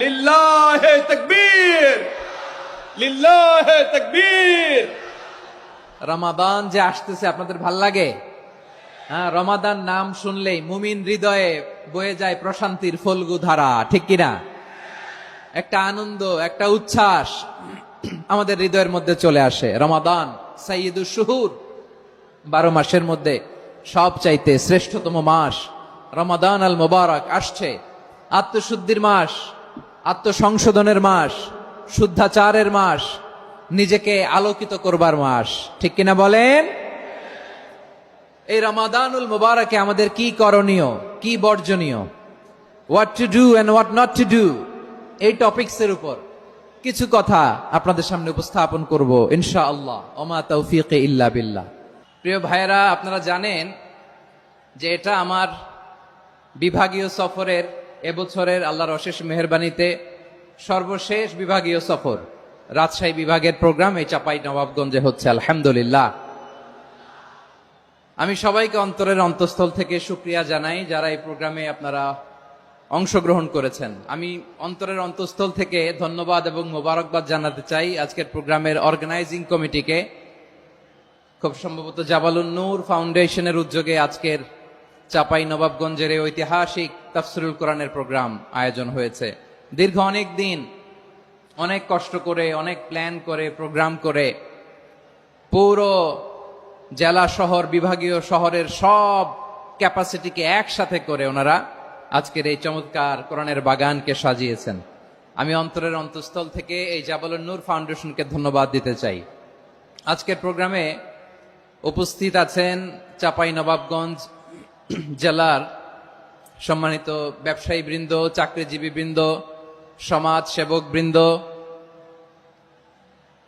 লিল্লাহে তাকবীর, লিল্লাহে তাকবীর। রমাদান যে আসতেছে আপনাদের ভাল লাগে? হ্যাঁ, রমাদান নাম শুনলেই মুমিন হৃদয়ে বয়ে যায় প্রশান্তির ফল্গু ধারা, ঠিক কিনা? একটা আনন্দ, একটা উচ্ছ্বাস আমাদের হৃদয়ের মধ্যে চলে আসে। রমাদান সাইয়্যিদুশ শুহুর, 12 মাসের মধ্যে সব চাইতে শ্রেষ্ঠতম মাস রমাদান আল মুবারক আসছে। আত্মশুদ্ধির মাস, আত্মসংশোধনের মাস, শুদ্ধাচারের মাস, নিজেকে আলোকিত করবার মাস, ঠিক কিনা বলেন? এই রমাদানুল মুবারকে আমাদের কি করণীয়, কি বর্জনীয়, what to do and what not to do, এই টপিকসের উপর কিছু কথা আপনাদের সামনে উপস্থাপন করব ইনশাআল্লাহ। ওমা তৌফিকে ইল্লা বিল্লাহ। প্রিয় ভাইয়েরা, আপনারা জানেন যে এটা আমার বিভাগীয় সফরের এবছরের আল্লাহর অশেষ মেহেরবানিতে সর্বশেষ বিভাগীয় সফর। রাজশাহী বিভাগের প্রোগ্রাম এই চাপাই নবাবগঞ্জে হচ্ছে, আলহামদুলিল্লাহ। আমি সবাইকে অন্তরের অন্তঃস্থল থেকে শুকরিয়া জানাই যারা এই প্রোগ্রামে আপনারা অংশগ্রহণ করেছেন। আমি অন্তরের অন্তঃস্থল থেকে ধন্যবাদ এবং মোবারকবাদ জানাতে চাই আজকের প্রোগ্রামের অর্গানাইজিং কমিটিকে। খুব সম্ভবত জাবালুন নূর ফাউন্ডেশনের উদ্যোগে আজকের চাপাই নবাবগঞ্জের এই ঐতিহাসিক তাফসিরুল কোরআনের প্রোগ্রাম আয়োজন হয়েছে। দীর্ঘ অনেক দিন অনেক কষ্ট করে, অনেক প্ল্যান করে, প্রোগ্রাম করে পুরো জেলা শহর, বিভাগীয় শহরের সব ক্যাপাসিটিকে একসাথে করে ওনারা আজকের এই চমৎকার কোরআনের বাগানকে সাজিয়েছেন। আমি অন্তরের অন্তঃস্থল থেকে এই জাবালুন নূর ফাউন্ডেশনকে ধন্যবাদ দিতে চাই। আজকের প্রোগ্রামে উপস্থিত আছেন চাপাই নবাবগঞ্জ জেলার সম্মানিত ব্যবসায়ী বৃন্দ, চাকরিজীবী বৃন্দ, সমাজ সেবক বৃন্দ,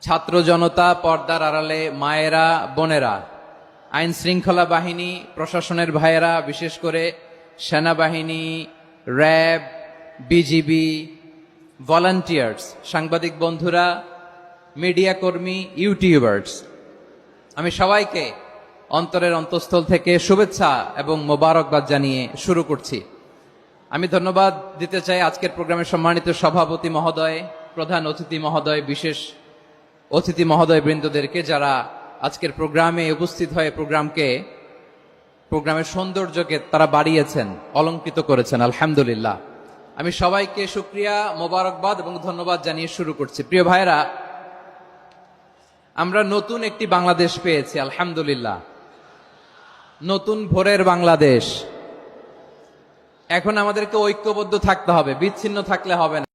ছাত্র জনতা, পর্দার আড়ালে মায়েরা, বোনেরা, আইন শৃঙ্খলা বাহিনী, প্রশাসনের ভাইয়েরা, বিশেষ করে সেনাবাহিনী, র্যাব, বিজিবি, ভলান্টিয়ার্স, সাংবাদিক বন্ধুরা, মিডিয়া কর্মী, ইউটিউবার্স, আমি সবাইকে অন্তরের অন্তঃস্থল থেকে শুভেচ্ছা এবং মোবারকবাদ জানিয়ে শুরু করছি। আমি ধন্যবাদ দিতে চাই আজকের প্রোগ্রামের সম্মানিত সভাপতি মহোদয়, প্রধান অতিথি মহোদয়, বিশেষ অতিথি মহোদয় বৃন্দদেরকে যারা আজকের প্রোগ্রামে উপস্থিত হয়ে প্রোগ্রামের সৌন্দর্যকে তারা বাড়িয়েছেন, অলঙ্কৃত করেছেন, আলহামদুলিল্লাহ। আমি সবাইকে শুকরিয়া, মোবারকবাদ এবং ধন্যবাদ জানিয়ে শুরু করছি। প্রিয় ভাইরা, আমরা নতুন একটি বাংলাদেশ পেয়েছি, আলহামদুলিল্লাহ। নতুন ভোরের বাংলাদেশ। এখন আমাদেরকে ঐক্যবদ্ধ থাকতে হবে, বিচ্ছিন্ন থাকলে হবে না।